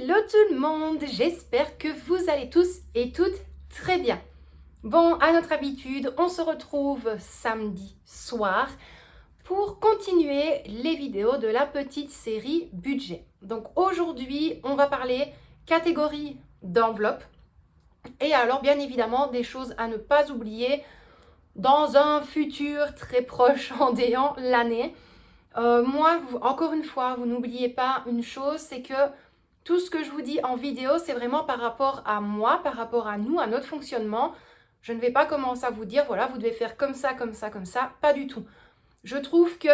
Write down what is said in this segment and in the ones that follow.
Hello tout le monde, j'espère que vous allez tous et toutes très bien. Bon, à notre habitude, on se retrouve samedi soir pour continuer les vidéos de la petite série budget. Donc aujourd'hui, on va parler catégorie d'enveloppe et alors bien évidemment des choses à ne pas oublier dans un futur très proche en déant l'année. Encore une fois, vous n'oubliez pas une chose, c'est que tout ce que je vous dis en vidéo, c'est vraiment par rapport à moi, par rapport à nous, à notre fonctionnement. Je ne vais pas commencer à vous dire, voilà, vous devez faire comme ça, comme ça, comme ça. Pas du tout. Je trouve que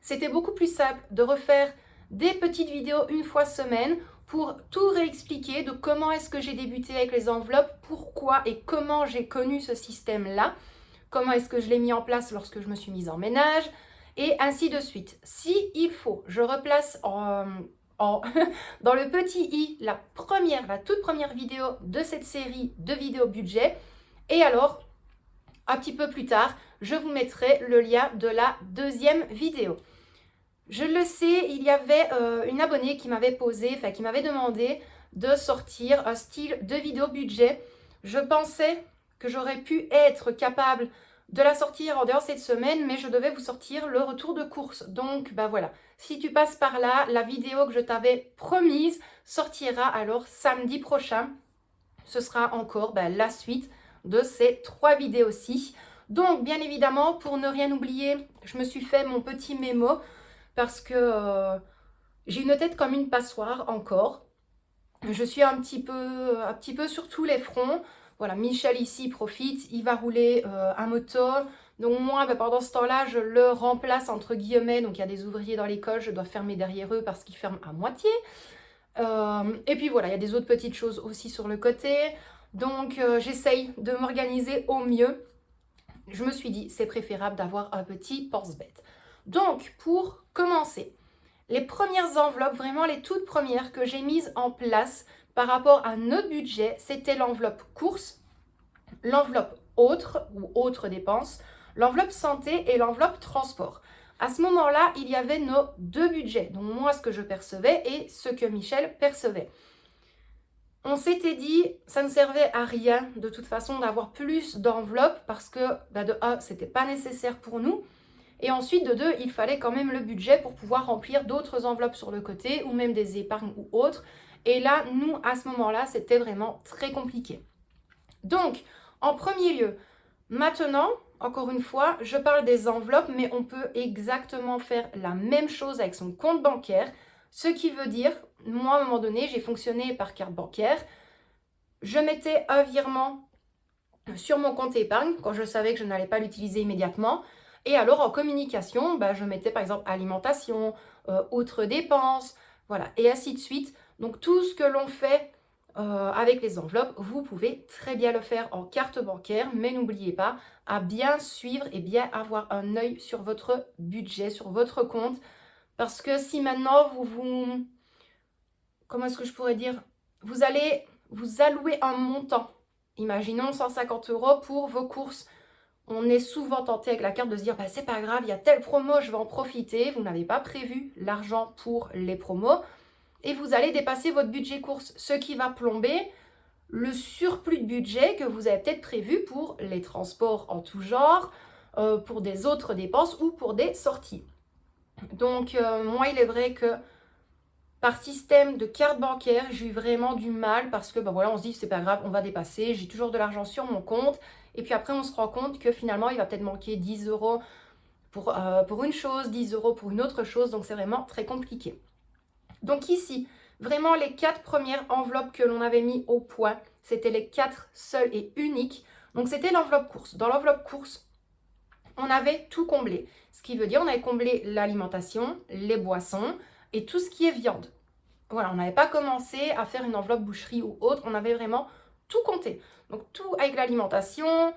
c'était beaucoup plus simple de refaire des petites vidéos une fois semaine pour tout réexpliquer de comment est-ce que j'ai débuté avec les enveloppes, pourquoi et comment j'ai connu ce système-là, comment est-ce que je l'ai mis en place lorsque je me suis mise en ménage, et ainsi de suite. Si il faut, je replace dans le petit i la toute première vidéo de cette série de vidéos budget. Et alors, un petit peu plus tard, je vous mettrai le lien de la deuxième vidéo. Je le sais, il y avait une abonnée qui m'avait qui m'avait demandé de sortir un style de vidéo budget. Je pensais que j'aurais pu être capable de la sortir en dehors cette semaine, mais je devais vous sortir le retour de course. Donc, bah voilà, si tu passes par là, la vidéo que je t'avais promise sortira alors samedi prochain. Ce sera encore la suite de ces 3 vidéos-ci. Donc, bien évidemment, pour ne rien oublier, je me suis fait mon petit mémo parce que j'ai une tête comme une passoire encore. Je suis un petit peu sur tous les fronts. Voilà, Michel ici profite, il va rouler un moto. Donc moi, pendant ce temps-là, je le remplace entre guillemets. Donc il y a des ouvriers dans l'école, je dois fermer derrière eux parce qu'ils ferment à moitié. Et puis voilà, il y a des autres petites choses aussi sur le côté. Donc j'essaye de m'organiser au mieux. Je me suis dit, c'est préférable d'avoir un petit pense-bête. Donc, pour commencer, les premières enveloppes, vraiment les toutes premières que j'ai mises en place par rapport à notre budget, c'était l'enveloppe course, l'enveloppe autre ou autres dépenses, l'enveloppe santé et l'enveloppe transport. À ce moment-là, il y avait nos 2 budgets, donc moi ce que je percevais et ce que Michel percevait. On s'était dit, ça ne servait à rien de toute façon d'avoir plus d'enveloppes parce que de A, c'était pas nécessaire pour nous. Et ensuite, de 2, il fallait quand même le budget pour pouvoir remplir d'autres enveloppes sur le côté ou même des épargnes ou autres. Et là, nous, à ce moment-là, c'était vraiment très compliqué. Donc, en premier lieu, maintenant, encore une fois, je parle des enveloppes, mais on peut exactement faire la même chose avec son compte bancaire. Ce qui veut dire, moi, à un moment donné, j'ai fonctionné par carte bancaire. Je mettais un virement sur mon compte épargne quand je savais que je n'allais pas l'utiliser immédiatement. Et alors, en communication, je mettais par exemple alimentation, autres dépenses, voilà, et ainsi de suite. Donc, tout ce que l'on fait avec les enveloppes, vous pouvez très bien le faire en carte bancaire, mais n'oubliez pas à bien suivre et bien avoir un œil sur votre budget, sur votre compte. Parce que si maintenant comment est-ce que je pourrais dire, vous allez vous allouer un montant, imaginons 150 € pour vos courses. On est souvent tenté avec la carte de se dire, c'est pas grave, il y a telle promo, je vais en profiter. Vous n'avez pas prévu l'argent pour les promos et vous allez dépasser votre budget course, ce qui va plomber le surplus de budget que vous avez peut-être prévu pour les transports en tout genre, pour des autres dépenses ou pour des sorties. Donc, moi, il est vrai que par système de carte bancaire, j'ai eu vraiment du mal parce que voilà, on se dit c'est pas grave, on va dépasser, j'ai toujours de l'argent sur mon compte. Et puis après, on se rend compte que finalement, il va peut-être manquer 10 € pour une chose, 10 € pour une autre chose. Donc, c'est vraiment très compliqué. Donc ici, vraiment les 4 premières enveloppes que l'on avait mis au point, c'était les 4 seules et uniques. Donc, c'était l'enveloppe course. Dans l'enveloppe course, on avait tout comblé. Ce qui veut dire on avait comblé l'alimentation, les boissons et tout ce qui est viande. Voilà, on n'avait pas commencé à faire une enveloppe boucherie ou autre, on avait vraiment tout compté. Donc tout avec l'alimentation,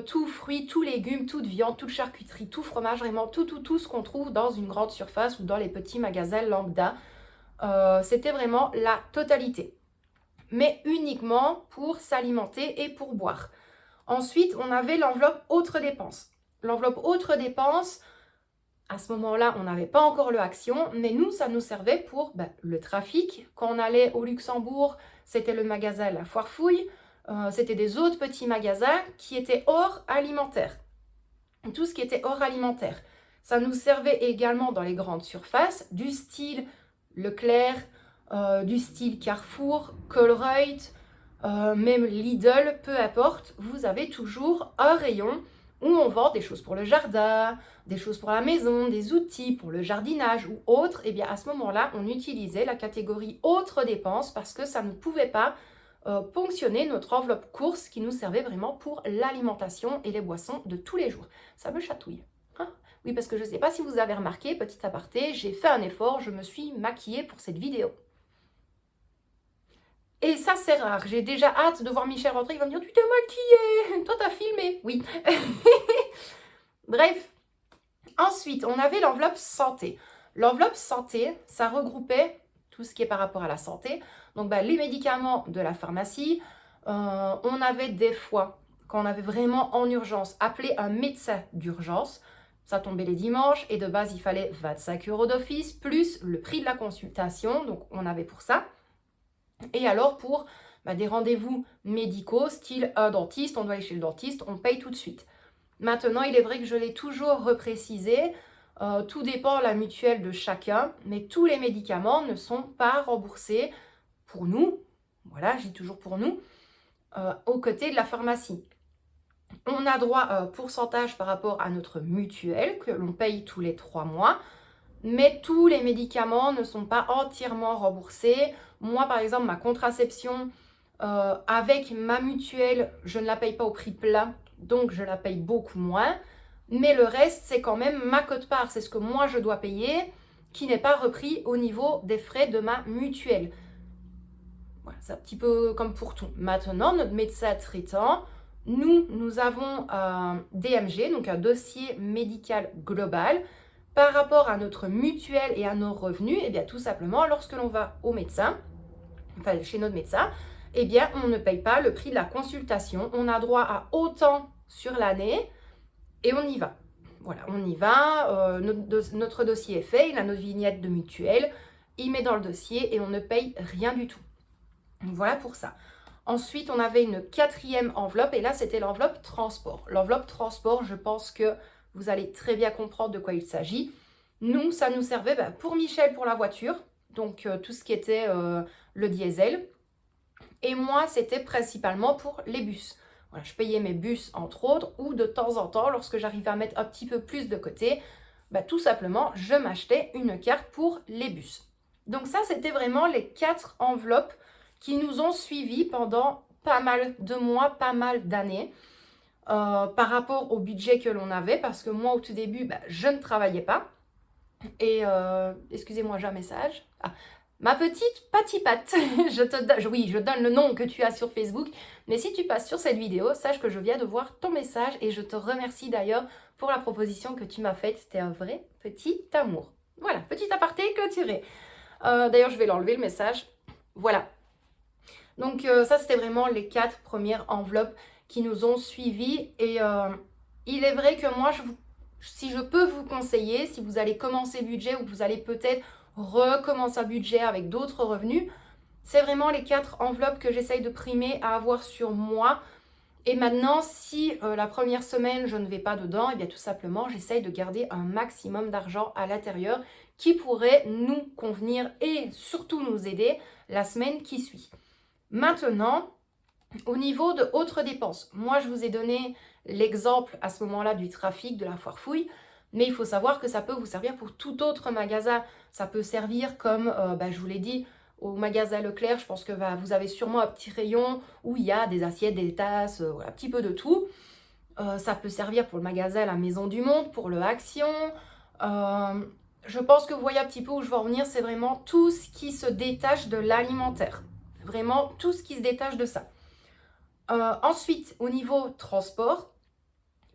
tout fruits, tout légumes, toute viande, toute charcuterie, tout fromage, vraiment tout ce qu'on trouve dans une grande surface ou dans les petits magasins lambda. C'était vraiment la totalité. Mais uniquement pour s'alimenter et pour boire. Ensuite, on avait l'enveloppe autres dépenses. L'enveloppe autres dépenses, À ce moment-là, on n'avait pas encore le Action, mais nous, ça nous servait pour le trafic. Quand on allait au Luxembourg, c'était le magasin La Foire Fouille. C'était des autres petits magasins qui étaient hors alimentaire. Tout ce qui était hors alimentaire. Ça nous servait également dans les grandes surfaces, du style Leclerc, du style Carrefour, Colruyt, même Lidl, peu importe. Vous avez toujours un rayon où on vend des choses pour le jardin, des choses pour la maison, des outils pour le jardinage ou autre. Et bien à ce moment-là, on utilisait la catégorie autres dépenses parce que ça ne pouvait pas ponctionner notre enveloppe course qui nous servait vraiment pour l'alimentation et les boissons de tous les jours. Ça me chatouille. Hein? Oui, parce que je ne sais pas si vous avez remarqué, petit aparté, j'ai fait un effort, je me suis maquillée pour cette vidéo. Et ça, c'est rare. J'ai déjà hâte de voir Michel rentrer. Il va me dire, tu t'es maquillée, toi, t'as filmé. Oui. Bref. Ensuite, on avait l'enveloppe santé. L'enveloppe santé, ça regroupait tout ce qui est par rapport à la santé. Donc, les médicaments de la pharmacie. On avait des fois, quand on avait vraiment en urgence, appelé un médecin d'urgence. Ça tombait les dimanches et de base, il fallait 25 € d'office plus le prix de la consultation. Donc, on avait pour ça. Et alors pour des rendez-vous médicaux, style un dentiste, on doit aller chez le dentiste, on paye tout de suite. Maintenant, il est vrai que je l'ai toujours reprécisé, tout dépend de la mutuelle de chacun, mais tous les médicaments ne sont pas remboursés pour nous, voilà, je dis toujours pour nous, aux côtés de la pharmacie. On a droit à un pourcentage par rapport à notre mutuelle que l'on paye tous les 3 mois. Mais tous les médicaments ne sont pas entièrement remboursés. Moi, par exemple, ma contraception, avec ma mutuelle, je ne la paye pas au prix plat, donc je la paye beaucoup moins. Mais le reste, c'est quand même ma quote-part. C'est ce que moi, je dois payer, qui n'est pas repris au niveau des frais de ma mutuelle. Voilà, c'est un petit peu comme pour tout. Maintenant, notre médecin traitant, nous avons un DMG, donc un dossier médical global. Par rapport à notre mutuelle et à nos revenus, eh bien tout simplement, lorsque l'on va au médecin, enfin chez notre médecin, eh bien on ne paye pas le prix de la consultation. On a droit à autant sur l'année et on y va. Voilà, on y va, notre dossier est fait, il a notre vignette de mutuelle, il met dans le dossier et on ne paye rien du tout. Donc voilà pour ça. Ensuite, on avait une 4e enveloppe et là, c'était l'enveloppe transport. L'enveloppe transport, je pense que vous allez très bien comprendre de quoi il s'agit. Nous, ça nous servait pour Michel pour la voiture, donc tout ce qui était le diesel. Et moi, c'était principalement pour les bus. Voilà, je payais mes bus entre autres, ou de temps en temps, lorsque j'arrivais à mettre un petit peu plus de côté, tout simplement, je m'achetais une carte pour les bus. Donc ça, c'était vraiment les 4 enveloppes qui nous ont suivis pendant pas mal de mois, pas mal d'années. Par rapport au budget que l'on avait, parce que moi au tout début je ne travaillais pas et excusez-moi, j'ai un message. Ma petite Patipat, je donne le nom que tu as sur Facebook, mais si tu passes sur cette vidéo, sache que je viens de voir ton message et je te remercie d'ailleurs pour la proposition que tu m'as faite. C'était un vrai petit amour. Voilà, petit aparté clôturé. D'ailleurs je vais l'enlever le message. Voilà, donc ça c'était vraiment les 4 premières enveloppes qui nous ont suivis. Et il est vrai que moi, si je peux vous conseiller, si vous allez commencer budget ou que vous allez peut-être recommencer un budget avec d'autres revenus, c'est vraiment les 4 enveloppes que j'essaye de primer à avoir sur moi. Et maintenant, si la première semaine, je ne vais pas dedans, et bien tout simplement, j'essaye de garder un maximum d'argent à l'intérieur qui pourrait nous convenir et surtout nous aider la semaine qui suit. Maintenant, au niveau de autres dépenses, moi je vous ai donné l'exemple à ce moment-là du trafic de la foire fouille, mais il faut savoir que ça peut vous servir pour tout autre magasin. Ça peut servir comme, je vous l'ai dit, au magasin Leclerc, je pense que vous avez sûrement un petit rayon où il y a des assiettes, des tasses, un petit peu de tout. Ça peut servir pour le magasin La Maison du Monde, pour le Action. Je pense que vous voyez un petit peu où je veux en venir, c'est vraiment tout ce qui se détache de l'alimentaire. Vraiment tout ce qui se détache de ça. Ensuite, au niveau transport,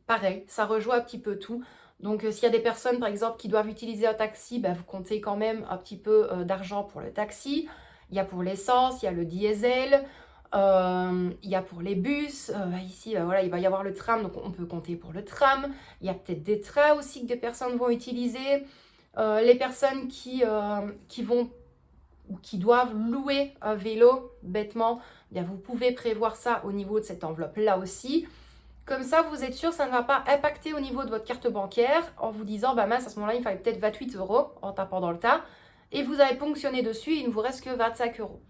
pareil, ça rejoint un petit peu tout. Donc, s'il y a des personnes, par exemple, qui doivent utiliser un taxi, vous comptez quand même un petit peu d'argent pour le taxi. Il y a pour l'essence, il y a le diesel. Il y a pour les bus, ici voilà, il va y avoir le tram, donc on peut compter pour le tram. Il y a peut-être des trains aussi que des personnes vont utiliser. Les personnes qui vont ou qui doivent louer un vélo, bêtement, eh bien vous pouvez prévoir ça au niveau de cette enveloppe-là aussi. Comme ça, vous êtes sûr que ça ne va pas impacter au niveau de votre carte bancaire en vous disant, bah mince, à ce moment-là, il fallait peut-être 28 € en tapant dans le tas. Et vous avez ponctionné dessus, il ne vous reste que 25 €.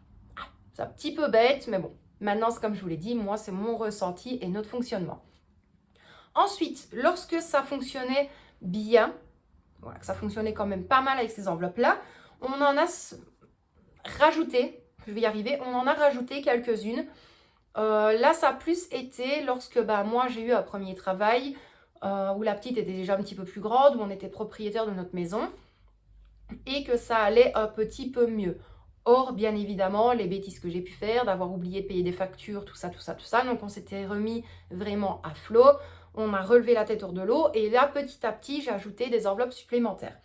C'est un petit peu bête, mais bon. Maintenant, comme je vous l'ai dit, moi, c'est mon ressenti et notre fonctionnement. Ensuite, lorsque ça fonctionnait bien, voilà, que ça fonctionnait quand même pas mal avec ces enveloppes-là, on en a rajouté, je vais y arriver, on en a rajouté quelques-unes. Là, ça a plus été lorsque moi, j'ai eu un premier travail où la petite était déjà un petit peu plus grande, où on était propriétaire de notre maison et que ça allait un petit peu mieux. Or, bien évidemment, les bêtises que j'ai pu faire, d'avoir oublié de payer des factures, tout ça. Donc, on s'était remis vraiment à flot. On a relevé la tête hors de l'eau. Et là, petit à petit, j'ai ajouté des enveloppes supplémentaires.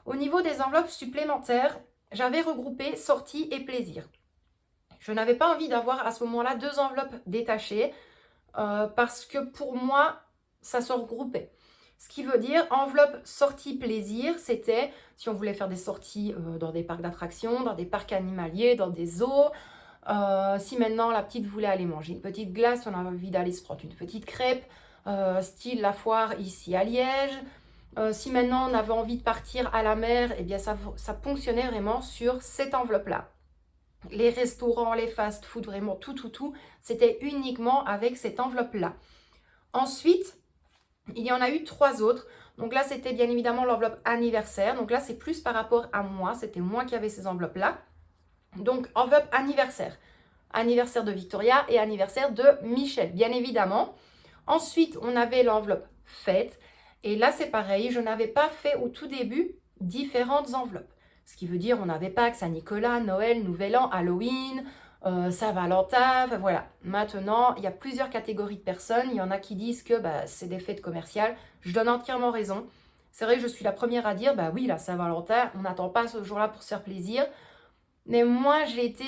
Au niveau des enveloppes supplémentaires, j'avais regroupé sortie et plaisir. Je n'avais pas envie d'avoir à ce moment-là 2 enveloppes détachées parce que pour moi, ça se regroupait. Ce qui veut dire enveloppe sortie plaisir, c'était si on voulait faire des sorties dans des parcs d'attractions, dans des parcs animaliers, dans des zoos. Si maintenant la petite voulait aller manger une petite glace, on avait envie d'aller se prendre une petite crêpe, style la foire ici à Liège. Si maintenant on avait envie de partir à la mer, eh bien ça fonctionnait vraiment sur cette enveloppe-là. Les restaurants, les fast-food, vraiment tout, c'était uniquement avec cette enveloppe-là. Ensuite, il y en a eu 3 autres. Donc là, c'était bien évidemment l'enveloppe anniversaire. Donc là, c'est plus par rapport à moi. C'était moi qui avais ces enveloppes-là. Donc, enveloppe anniversaire. Anniversaire de Victoria et anniversaire de Michel, bien évidemment. Ensuite, on avait l'enveloppe fête. Et là, c'est pareil. Je n'avais pas fait au tout début différentes enveloppes. Ce qui veut dire on n'avait pas que Saint-Nicolas, Noël, Nouvel An, Halloween, Saint-Valentin, voilà. Maintenant, il y a plusieurs catégories de personnes. Il y en a qui disent que c'est des fêtes commerciales. Je donne entièrement raison. C'est vrai que je suis la première à dire, oui, la Saint-Valentin, on n'attend pas ce jour-là pour se faire plaisir. Mais moi, j'ai été,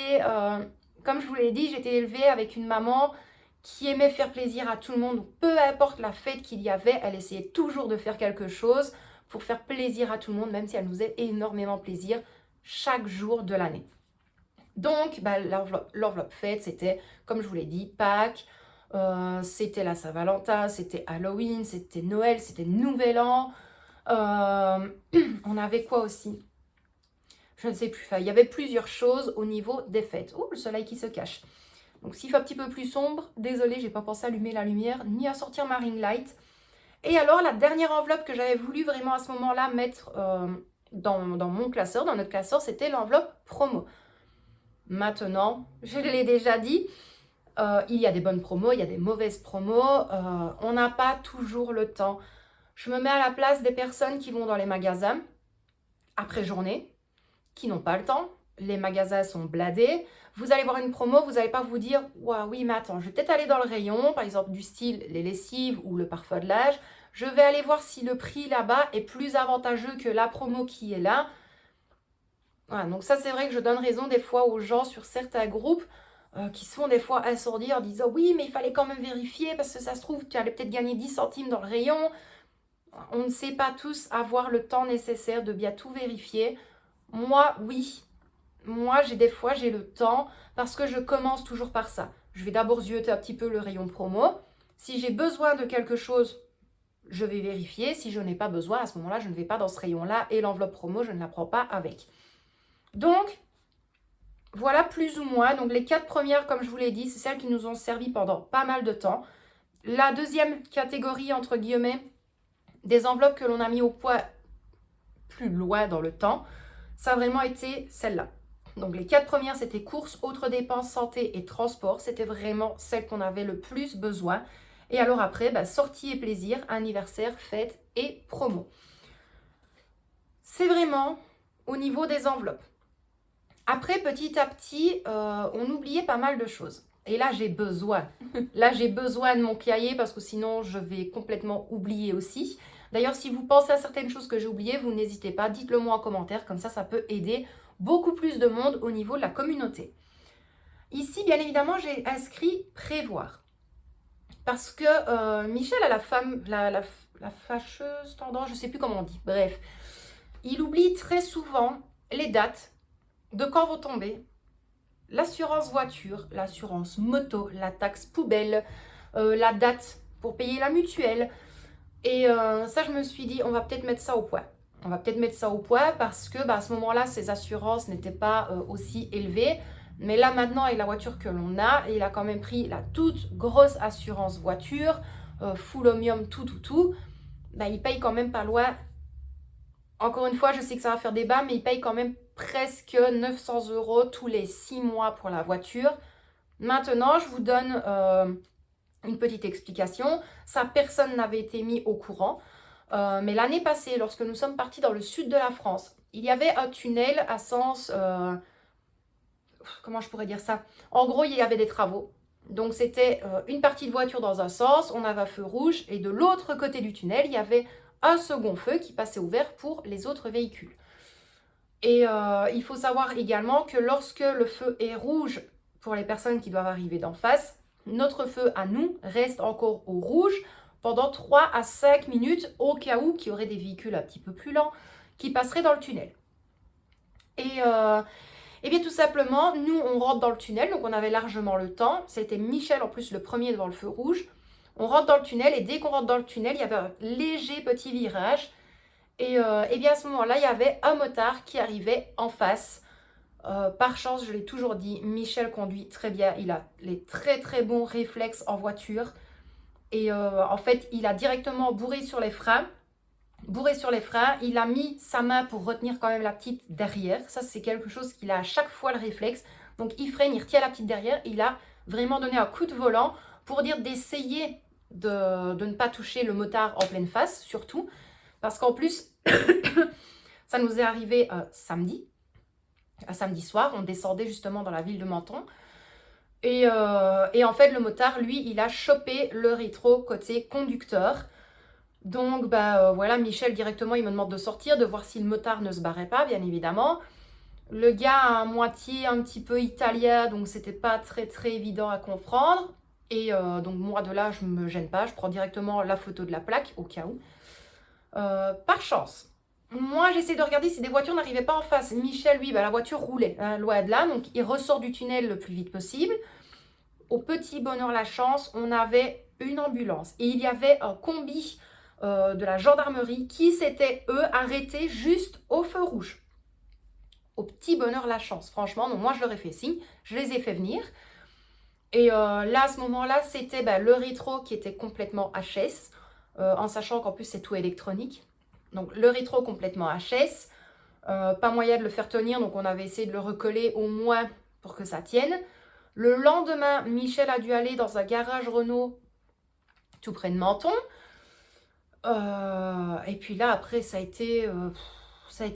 comme je vous l'ai dit, j'ai été élevée avec une maman qui aimait faire plaisir à tout le monde. Peu importe la fête qu'il y avait, elle essayait toujours de faire quelque chose pour faire plaisir à tout le monde, même si elle nous faisait énormément plaisir chaque jour de l'année. Donc, l'enveloppe fête, c'était, comme je vous l'ai dit, Pâques, c'était la Saint-Valentin, c'était Halloween, c'était Noël, c'était Nouvel An. On avait quoi aussi? Je ne sais plus. Enfin, il y avait plusieurs choses au niveau des fêtes. Oh, le soleil qui se cache. Donc, s'il fait un petit peu plus sombre, désolé, j'ai pas pensé à allumer la lumière, ni à sortir ma ring light. Et alors, la dernière enveloppe que j'avais voulu vraiment à ce moment-là mettre dans mon classeur, dans notre classeur, c'était l'enveloppe promo. Maintenant, je l'ai déjà dit, il y a des bonnes promos, il y a des mauvaises promos. On n'a pas toujours le temps. Je me mets à la place des personnes qui vont dans les magasins après journée, qui n'ont pas le temps. Les magasins sont blindés. Vous allez voir une promo, vous n'allez pas vous dire « Ouah, oui, mais attends, je vais peut-être aller dans le rayon, par exemple du style les lessives ou le parfum de l'âge. Je vais aller voir si le prix là-bas est plus avantageux que la promo qui est là. » Voilà, donc ça, c'est vrai que je donne raison des fois aux gens sur certains groupes qui se font des fois insourdir en disant « Oui, mais il fallait quand même vérifier parce que ça se trouve, tu allais peut-être gagner 10 centimes dans le rayon. » On ne sait pas tous avoir le temps nécessaire de bien tout vérifier. Moi, oui. Moi, j'ai le temps parce que je commence toujours par ça. Je vais d'abord zioter un petit peu le rayon promo. Si j'ai besoin de quelque chose, je vais vérifier. Si je n'ai pas besoin, à ce moment-là, je ne vais pas dans ce rayon-là et l'enveloppe promo, je ne la prends pas avec. Donc, voilà plus ou moins. Donc, les 4 premières, comme je vous l'ai dit, c'est celles qui nous ont servi pendant pas mal de temps. La deuxième catégorie, entre guillemets, des enveloppes que l'on a mis au point plus loin dans le temps, ça a vraiment été celle-là. Donc les 4 premières, c'était courses, autres dépenses, santé et transport. C'était vraiment celles qu'on avait le plus besoin. Et alors après, sortie et plaisir, anniversaire, fête et promo. C'est vraiment au niveau des enveloppes. Après, petit à petit, on oubliait pas mal de choses. Et là, j'ai besoin. Là, j'ai besoin de mon cahier parce que sinon, je vais complètement oublier aussi. D'ailleurs, si vous pensez à certaines choses que j'ai oubliées, vous n'hésitez pas, dites-le moi en commentaire. Comme ça peut aider beaucoup plus de monde au niveau de la communauté. Ici, bien évidemment, j'ai inscrit prévoir. Parce que Michel a la fâcheuse tendance, je ne sais plus comment on dit, bref. Il oublie très souvent les dates de quand vont tomber l'assurance voiture, l'assurance moto, la taxe poubelle, la date pour payer la mutuelle. Et ça, je me suis dit, on va peut-être mettre ça au point. On va peut-être mettre ça au point parce que à ce moment-là, ces assurances n'étaient pas aussi élevées. Mais là, maintenant, avec la voiture que l'on a, il a quand même pris la toute grosse assurance voiture, full omnium, tout. Il paye quand même pas loin. Encore une fois, je sais que ça va faire débat, mais il paye quand même presque 900 € tous les 6 mois pour la voiture. Maintenant, je vous donne une petite explication. Ça, personne n'avait été mis au courant. Mais l'année passée, lorsque nous sommes partis dans le sud de la France, il y avait un tunnel à sens... comment je pourrais dire ça? En gros, il y avait des travaux. Donc, c'était une partie de voiture dans un sens, on avait un feu rouge, et de l'autre côté du tunnel, il y avait un second feu qui passait au vert pour les autres véhicules. Et il faut savoir également que lorsque le feu est rouge pour les personnes qui doivent arriver d'en face, notre feu à nous reste encore au rouge pendant 3 à 5 minutes au cas où il y aurait des véhicules un petit peu plus lents qui passeraient dans le tunnel. Et bien tout simplement, nous on rentre dans le tunnel, donc on avait largement le temps. C'était Michel en plus le premier devant le feu rouge. On rentre dans le tunnel et dès qu'on rentre dans le tunnel, il y avait un léger petit virage. Et bien à ce moment-là, il y avait un motard qui arrivait en face. Par chance, je l'ai toujours dit, Michel conduit très bien. Il a les très bons réflexes en voiture. Et en fait, il a directement bourré sur les freins. Il a mis sa main pour retenir quand même la petite derrière. Ça, c'est quelque chose qu'il a à chaque fois le réflexe. Donc, il freine, il retient la petite derrière. Il a vraiment donné un coup de volant pour dire d'essayer de ne pas toucher le motard en pleine face, surtout. Parce qu'en plus, ça nous est arrivé samedi soir. On descendait justement dans la ville de Menton. Et en fait, le motard, lui, il a chopé le rétro côté conducteur. Donc, voilà, Michel, directement, il me demande de sortir, de voir si le motard ne se barrait pas, bien évidemment. Le gars a à moitié un petit peu italien, donc c'était pas très évident à comprendre. Et donc, moi, de là, je me gêne pas, je prends directement la photo de la plaque, au cas où. Par chance, moi, j'essaie de regarder si des voitures n'arrivaient pas en face. Michel, lui, la voiture roulait, hein, loin de là, donc il ressort du tunnel le plus vite possible. Au petit bonheur la chance, on avait une ambulance. Et il y avait un combi de la gendarmerie qui s'étaient, eux, arrêtés juste au feu rouge. Au petit bonheur la chance, franchement. Donc moi, je leur ai fait signe, je les ai fait venir. Et là, à ce moment-là, c'était le rétro qui était complètement HS, en sachant qu'en plus, c'est tout électronique. Donc le rétro complètement HS, pas moyen de le faire tenir, donc on avait essayé de le recoller au moins pour que ça tienne. Le lendemain, Michel a dû aller dans un garage Renault tout près de Menton. Et puis là, après, ça a été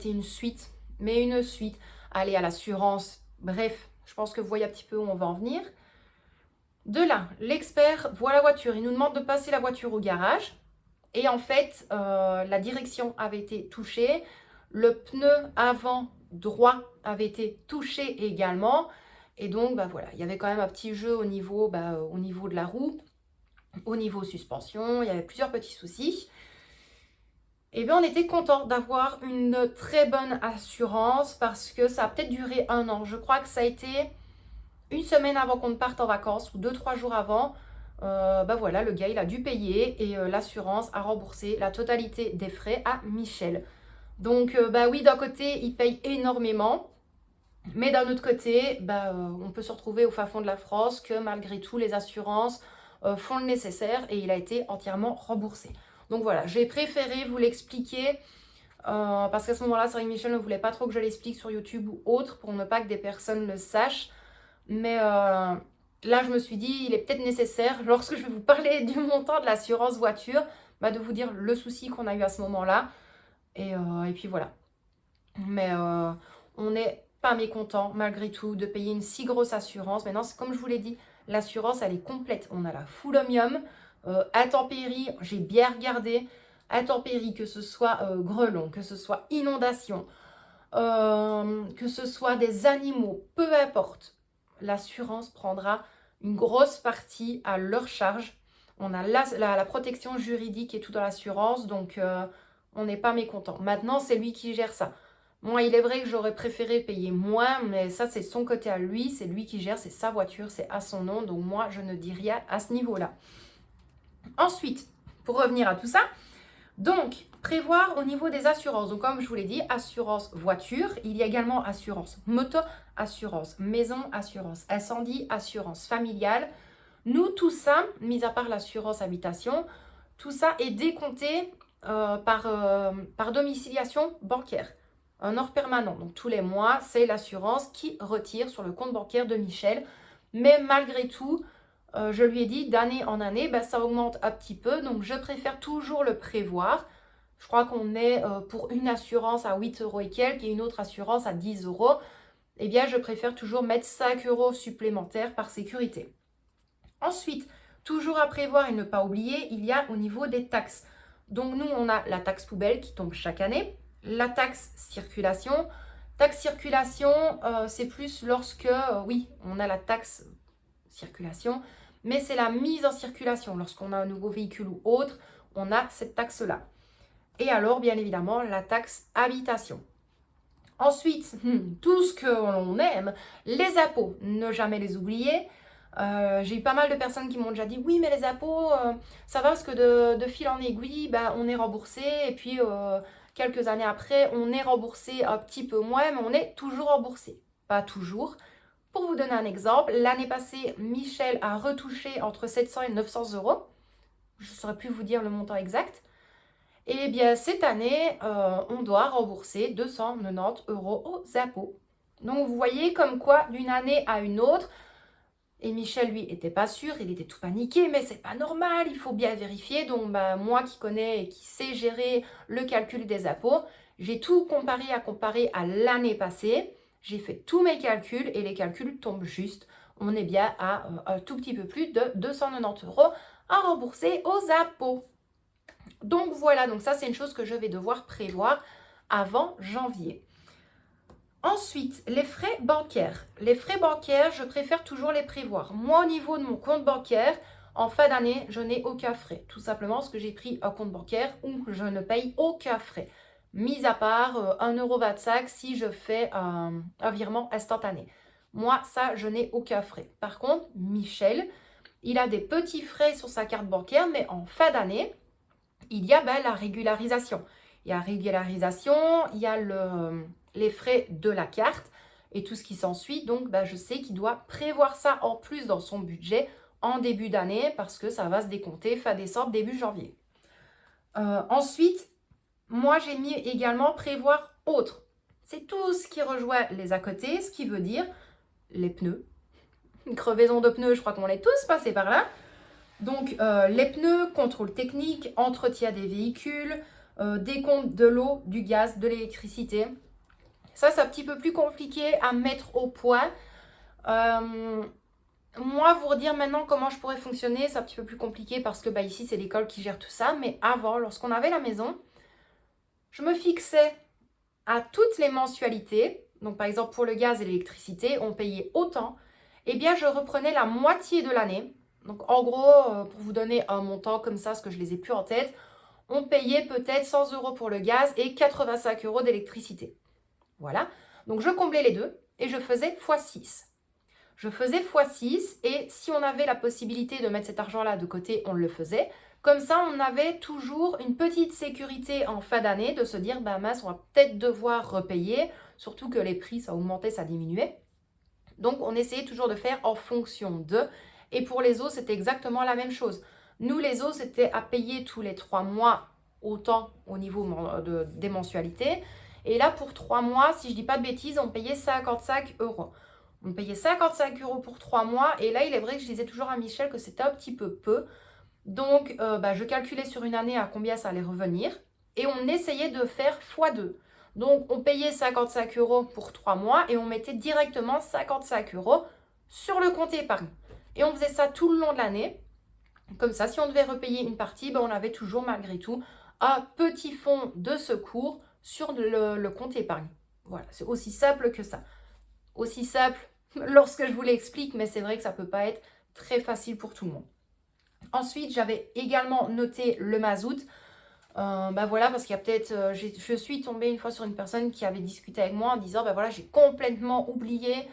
une suite. Mais une suite. Aller à l'assurance. Bref, je pense que vous voyez un petit peu où on va en venir. De là, l'expert voit la voiture. Il nous demande de passer la voiture au garage. Et en fait, la direction avait été touchée. Le pneu avant droit avait été touché également. Et donc, voilà, il y avait quand même un petit jeu au niveau de la roue. Au niveau suspension, il y avait plusieurs petits soucis. Et bien, on était content d'avoir une très bonne assurance parce que ça a peut-être duré 1 an. Je crois que ça a été une semaine avant qu'on parte en vacances ou 2-3 jours avant. Voilà, le gars, il a dû payer et l'assurance a remboursé la totalité des frais à Michel. Donc, oui, d'un côté, il paye énormément. Mais d'un autre côté, on peut se retrouver au fin fond de la France que malgré tout, les assurances font le nécessaire et il a été entièrement remboursé. Donc voilà, j'ai préféré vous l'expliquer parce qu'à ce moment-là, c'est vrai que Michel ne voulait pas trop que je l'explique sur YouTube ou autre pour ne pas que des personnes le sachent. Mais là, je me suis dit, il est peut-être nécessaire, lorsque je vais vous parler du montant de l'assurance voiture, de vous dire le souci qu'on a eu à ce moment-là. Et puis voilà. Mais on n'est pas mécontent malgré tout de payer une si grosse assurance. Maintenant, comme je vous l'ai dit, l'assurance, elle est complète. On a la full omnium, intempéries, j'ai bien regardé, intempéries, que ce soit grêlons, que ce soit inondation, que ce soit des animaux, peu importe. l'assurance prendra une grosse partie à leur charge. On a la protection juridique et tout dans l'assurance, donc on n'est pas mécontent. Maintenant, c'est lui qui gère ça. Moi, il est vrai que j'aurais préféré payer moins, mais ça, c'est son côté à lui, c'est lui qui gère, c'est sa voiture, c'est à son nom, donc moi, je ne dis rien à ce niveau-là. Ensuite, pour revenir à tout ça, donc, prévoir au niveau des assurances. Donc, comme je vous l'ai dit, assurance voiture, il y a également assurance moto, assurance maison, assurance incendie, assurance familiale. Nous, tout ça, mis à part l'assurance habitation, tout ça est décompté par domiciliation bancaire. Un ordre permanent. Donc, tous les mois, c'est l'assurance qui retire sur le compte bancaire de Michel. Mais malgré tout, je lui ai dit d'année en année, ça augmente un petit peu. Donc, je préfère toujours le prévoir. Je crois qu'on est pour une assurance à 8 euros et quelques et une autre assurance à 10 euros. Eh bien, je préfère toujours mettre 5 euros supplémentaires par sécurité. Ensuite, toujours à prévoir et ne pas oublier, il y a au niveau des taxes. Donc, nous, on a la taxe poubelle qui tombe chaque année, la taxe circulation. Taxe circulation, c'est plus lorsque, oui, on a la taxe circulation, mais c'est la mise en circulation. Lorsqu'on a un nouveau véhicule ou autre, on a cette taxe-là. Et alors, bien évidemment, la taxe habitation. Ensuite, tout ce que l'on aime, les impôts, ne jamais les oublier. J'ai eu pas mal de personnes qui m'ont déjà dit oui, mais les impôts, ça va parce que de fil en aiguille, on est remboursé. Et puis, quelques années après, on est remboursé un petit peu moins, mais on est toujours remboursé. Pas toujours. Pour vous donner un exemple, l'année passée, Michel a retouché entre 700 et 900 euros. Je ne saurais plus vous dire le montant exact. Et bien, cette année, on doit rembourser 290 euros aux impôts. Donc, vous voyez comme quoi, d'une année à une autre, et Michel, lui, était pas sûr, il était tout paniqué, mais c'est pas normal, il faut bien vérifier. Donc, moi qui connais et qui sais gérer le calcul des impôts, j'ai tout comparer à l'année passée. J'ai fait tous mes calculs et les calculs tombent juste. On est bien à un tout petit peu plus de 290 euros à rembourser aux impôts. Donc voilà, donc ça c'est une chose que je vais devoir prévoir avant janvier. Ensuite, les frais bancaires. Les frais bancaires, je préfère toujours les prévoir. Moi, au niveau de mon compte bancaire, en fin d'année, je n'ai aucun frais. Tout simplement parce que j'ai pris un compte bancaire où je ne paye aucun frais. Mis à part 1,25 € si je fais un virement instantané. Moi, ça, je n'ai aucun frais. Par contre, Michel, il a des petits frais sur sa carte bancaire, mais en fin d'année, il y a la régularisation. Il y a la régularisation, il y a les frais de la carte et tout ce qui s'ensuit. Donc, je sais qu'il doit prévoir ça en plus dans son budget en début d'année parce que ça va se décompter fin décembre, début janvier. Ensuite, moi, j'ai mis également prévoir autre. C'est tout ce qui rejoint les à côté, ce qui veut dire les pneus. Une crevaison de pneus, je crois qu'on est tous passés par là. Donc, les pneus, contrôle technique, entretien des véhicules, décompte de l'eau, du gaz, de l'électricité. Ça, c'est un petit peu plus compliqué à mettre au point. Moi, vous redire maintenant comment je pourrais fonctionner, c'est un petit peu plus compliqué parce que ici, c'est l'école qui gère tout ça. Mais avant, lorsqu'on avait la maison, je me fixais à toutes les mensualités. Donc, par exemple, pour le gaz et l'électricité, on payait autant. Eh bien, je reprenais la moitié de l'année. Donc, en gros, pour vous donner un montant comme ça, parce que je ne les ai plus en tête, on payait peut-être 100 € pour le gaz et 85 € d'électricité. Voilà. Donc, je comblais les deux et je faisais x6. Je faisais x6 et si on avait la possibilité de mettre cet argent-là de côté, on le faisait. Comme ça, on avait toujours une petite sécurité en fin d'année de se dire, mince, on va peut-être devoir repayer, surtout que les prix, ça augmentait, ça diminuait. Donc, on essayait toujours de faire en fonction de. Et pour les eaux, c'était exactement la même chose. Nous, les eaux, c'était à payer tous les 3 mois autant au niveau des mensualités. Et là, pour 3 mois, si je ne dis pas de bêtises, on payait 55 €. On payait 55 € pour 3 mois. Et là, il est vrai que je disais toujours à Michel que c'était un petit peu peu. Donc, je calculais sur une année à combien ça allait revenir. Et on essayait de faire x2. Donc, on payait 55 € pour 3 mois et on mettait directement 55 € sur le compte épargne. Et on faisait ça tout le long de l'année. Comme ça, si on devait repayer une partie, on avait toujours malgré tout un petit fonds de secours sur le compte épargne. Voilà, c'est aussi simple que ça. Aussi simple lorsque je vous l'explique, mais c'est vrai que ça peut pas être très facile pour tout le monde. Ensuite, j'avais également noté le mazout. Bah voilà, parce qu'il y a peut-être, je suis tombée une fois sur une personne qui avait discuté avec moi en disant, bah voilà, j'ai complètement oublié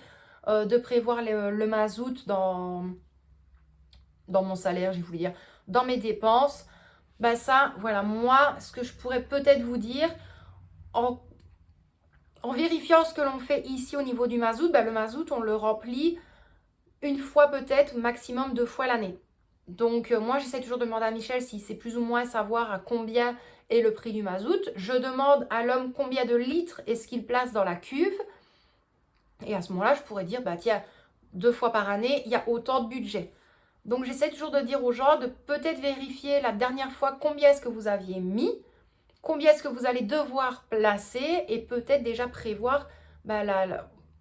de prévoir le mazout dans mon salaire, je voulais dire, dans mes dépenses. Bah ça, voilà, moi, ce que je pourrais peut-être vous dire, en vérifiant ce que l'on fait ici au niveau du mazout, bah le mazout, on le remplit une fois peut-être, maximum 2 fois l'année. Donc moi, j'essaie toujours de demander à Michel si c'est plus ou moins savoir à combien est le prix du mazout. Je demande à l'homme combien de litres est-ce qu'il place dans la cuve. Et à ce moment-là, je pourrais dire, bah tiens, 2 fois par année, il y a autant de budget. Donc j'essaie toujours de dire aux gens de peut-être vérifier la dernière fois combien est-ce que vous aviez mis, combien est-ce que vous allez devoir placer et peut-être déjà prévoir bah,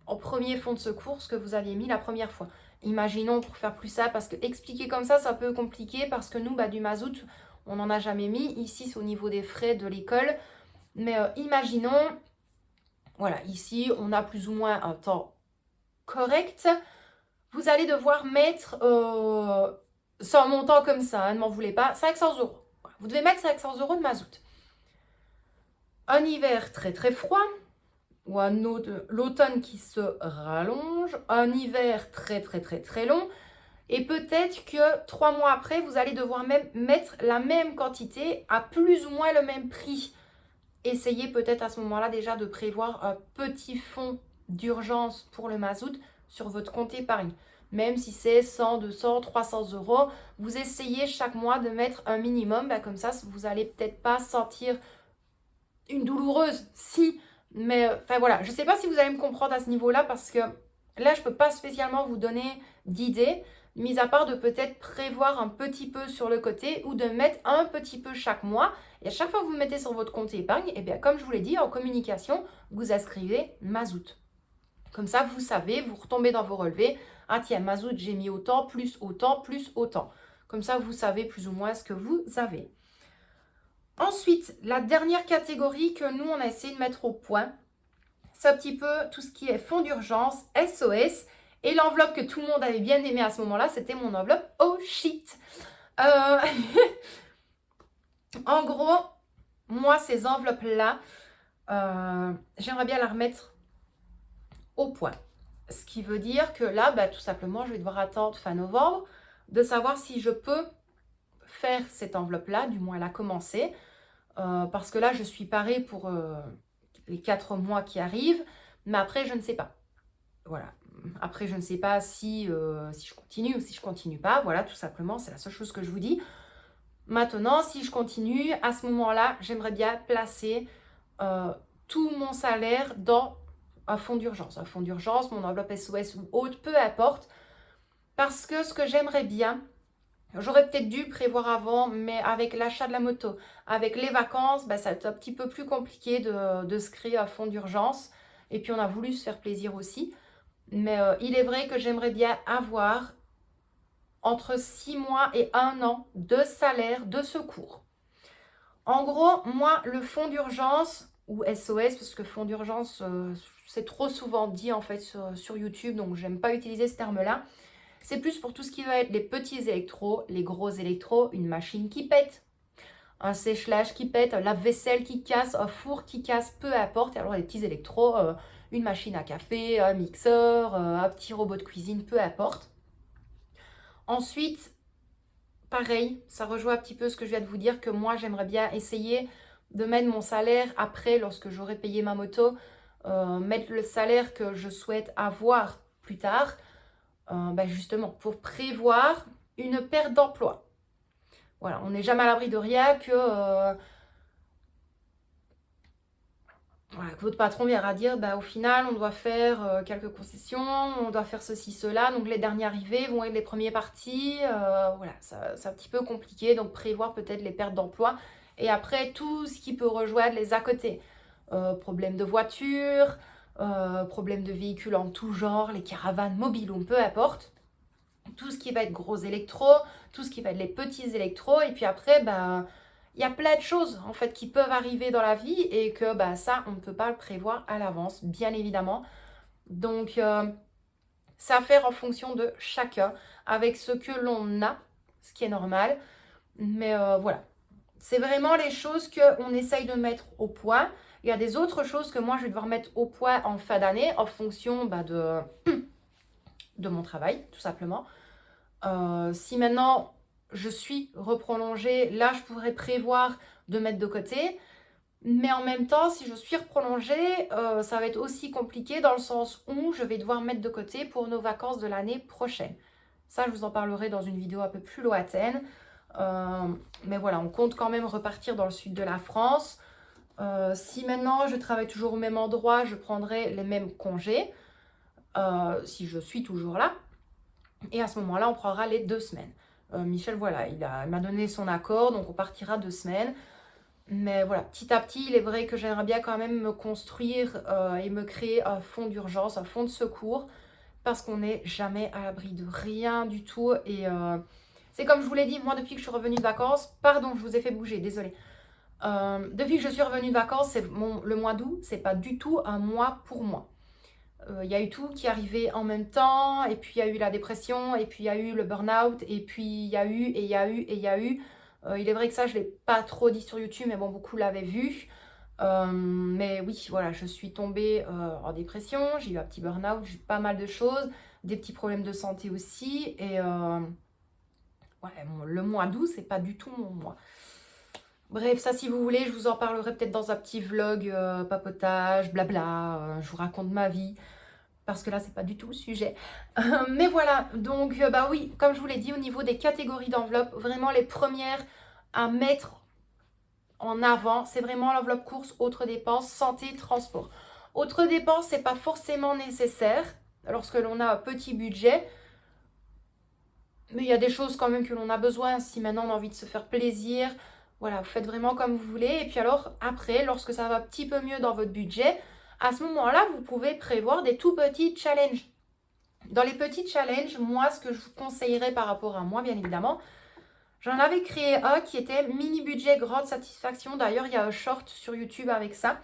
en premier fonds de secours ce que vous aviez mis la première fois. Imaginons pour faire plus ça, parce que expliquer comme ça, c'est un peu compliqué parce que nous, bah, du mazout, on n'en a jamais mis. Ici, c'est au niveau des frais de l'école. Mais imaginons, voilà, ici, on a plus ou moins un temps correct. Vous allez devoir mettre, sans montant comme ça, hein, ne m'en voulez pas, 500 euros. Vous devez mettre 500 euros de mazout. Un hiver très très froid, ou l'automne qui se rallonge, un hiver très très très très long, et peut-être que 3 mois après, vous allez devoir même mettre la même quantité à plus ou moins le même prix. Essayez peut-être à ce moment-là déjà de prévoir un petit fonds d'urgence pour le mazout sur votre compte épargne. Même si c'est 100, 200, 300 euros, vous essayez chaque mois de mettre un minimum. Bah comme ça, vous n'allez peut-être pas sentir une douloureuse. Si, mais enfin voilà. Je ne sais pas si vous allez me comprendre à ce niveau-là parce que là, je ne peux pas spécialement vous donner d'idées, mis à part de peut-être prévoir un petit peu sur le côté ou de mettre un petit peu chaque mois. Et à chaque fois que vous mettez sur votre compte épargne, et bien comme je vous l'ai dit, en communication, vous inscrivez mazout. Comme ça, vous savez, vous retombez dans vos relevés. Ah tiens, mazout, j'ai mis autant, plus autant, plus autant. Comme ça, vous savez plus ou moins ce que vous avez. Ensuite, la dernière catégorie que nous, on a essayé de mettre au point, c'est un petit peu tout ce qui est fonds d'urgence, SOS. Et l'enveloppe que tout le monde avait bien aimé à ce moment-là, c'était mon enveloppe oh shit. En gros, moi, ces enveloppes-là, j'aimerais bien la remettre au point. Ce qui veut dire que là, bah, tout simplement, je vais devoir attendre fin novembre de savoir si je peux faire cette enveloppe-là, du moins la commencer. Parce que là, je suis parée pour les 4 mois qui arrivent, mais après, je ne sais pas. Voilà. Après, je ne sais pas si je continue ou si je continue pas. Voilà, tout simplement, c'est la seule chose que je vous dis. Maintenant, si je continue, à ce moment-là, j'aimerais bien placer tout mon salaire dans un fonds d'urgence. Un fonds d'urgence, mon enveloppe SOS ou autre, peu importe. Parce que ce que j'aimerais bien, j'aurais peut-être dû prévoir avant, mais avec l'achat de la moto, avec les vacances, bah, ça va être un petit peu plus compliqué de se créer un fonds d'urgence. Et puis, on a voulu se faire plaisir aussi. Mais il est vrai que j'aimerais bien avoir entre 6 mois et 1 an de salaire de secours. En gros, moi, le fonds d'urgence, ou SOS, parce que fonds d'urgence, c'est trop souvent dit en fait sur YouTube, donc j'aime pas utiliser ce terme-là. C'est plus pour tout ce qui va être les petits électros, les gros électros, une machine qui pète, un sèche-linge qui pète, un lave-vaisselle qui casse, un four qui casse, peu importe. Et alors les petits électros, une machine à café, un mixeur, un petit robot de cuisine, peu importe. Ensuite, pareil, ça rejoint un petit peu ce que je viens de vous dire, que moi j'aimerais bien essayer de mettre mon salaire après, lorsque j'aurai payé ma moto, mettre le salaire que je souhaite avoir plus tard, ben justement pour prévoir une perte d'emploi. Voilà, on n'est jamais à l'abri de rien, que votre patron viendra dire, bah, au final, on doit faire quelques concessions, on doit faire ceci, cela. Donc, les derniers arrivés vont être les premiers partis. Voilà, c'est un petit peu compliqué. Donc, prévoir peut-être les pertes d'emploi. Et après, tout ce qui peut rejoindre les à côté. Problème de voiture, problème de véhicules en tout genre, les caravanes mobiles, ou peu importe. Tout ce qui va être gros électro, tout ce qui va être les petits électros. Et puis après, bah, il y a plein de choses en fait qui peuvent arriver dans la vie et que bah, ça, on ne peut pas le prévoir à l'avance, bien évidemment. Donc, C'est à faire en fonction de chacun, avec ce que l'on a, ce qui est normal. Mais voilà, c'est vraiment les choses qu'on essaye de mettre au point. Il y a des autres choses que moi, je vais devoir mettre au point en fin d'année, en fonction de mon travail, tout simplement. Si maintenant, je suis reprolongée, là, je pourrais prévoir de mettre de côté. Mais en même temps, si je suis reprolongée, ça va être aussi compliqué dans le sens où je vais devoir mettre de côté pour nos vacances de l'année prochaine. Ça, je vous en parlerai dans une vidéo un peu plus lointaine. Mais voilà, on compte quand même repartir dans le sud de la France. Si maintenant je travaille toujours au même endroit, je prendrai les mêmes congés, si je suis toujours là. Et à ce moment-là, on prendra les 2 semaines. Michel, voilà, il m'a donné son accord, donc on partira 2 semaines. Mais voilà, petit à petit, il est vrai que j'aimerais bien quand même me construire et me créer un fonds d'urgence, un fonds de secours, parce qu'on n'est jamais à l'abri de rien du tout. Et c'est comme je vous l'ai dit, moi depuis que je suis revenue de vacances, pardon, je vous ai fait bouger, désolée. Depuis que je suis revenue de vacances, le mois d'août, c'est pas du tout un mois pour moi. Il y a eu tout qui arrivait en même temps, et puis il y a eu la dépression, et puis il y a eu le burn-out, et puis il y a eu, et il y a eu, et il y a eu. Il est vrai que ça, je ne l'ai pas trop dit sur YouTube, mais bon, beaucoup l'avaient vu. Mais oui, voilà, je suis tombée en dépression, j'ai eu un petit burn-out, j'ai eu pas mal de choses, des petits problèmes de santé aussi. Et ouais, le mois d'août, c'est pas du tout mon mois. Bref, ça si vous voulez, je vous en parlerai peut-être dans un petit vlog papotage, blabla, je vous raconte ma vie. Parce que là, c'est pas du tout le sujet. Mais voilà, donc bah oui, comme je vous l'ai dit, au niveau des catégories d'enveloppes, vraiment les premières à mettre en avant, c'est vraiment l'enveloppe courses, autres dépenses, santé, transport. Autres dépenses, c'est pas forcément nécessaire lorsque l'on a un petit budget. Mais il y a des choses quand même que l'on a besoin. Si maintenant on a envie de se faire plaisir, voilà, vous faites vraiment comme vous voulez. Et puis alors, après, lorsque ça va un petit peu mieux dans votre budget, à ce moment-là, vous pouvez prévoir des tout petits challenges. Dans les petits challenges, moi, ce que je vous conseillerais par rapport à moi, bien évidemment, j'en avais créé un qui était mini budget, grande satisfaction. D'ailleurs, il y a un short sur YouTube avec ça.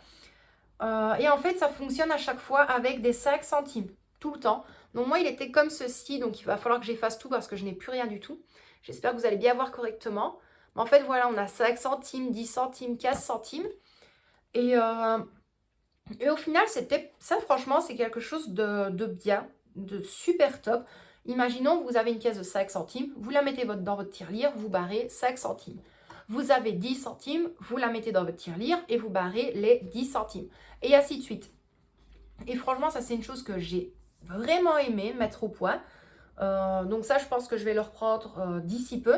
Et en fait, ça fonctionne à chaque fois avec des 5 centimes, tout le temps. Donc moi, il était comme ceci, donc il va falloir que j'efface tout parce que je n'ai plus rien du tout. J'espère que vous allez bien voir correctement. Mais en fait, voilà, on a 5 centimes, 10 centimes, 15 centimes. Et au final, ça, franchement, c'est quelque chose de bien, de super top. Imaginons que vous avez une pièce de 5 centimes, vous la mettez dans votre tirelire, vous barrez 5 centimes. Vous avez 10 centimes, vous la mettez dans votre tirelire et vous barrez les 10 centimes. Et ainsi de suite. Et franchement, ça, c'est une chose que j'ai vraiment aimé mettre au point. Donc ça, je pense que je vais le reprendre d'ici peu.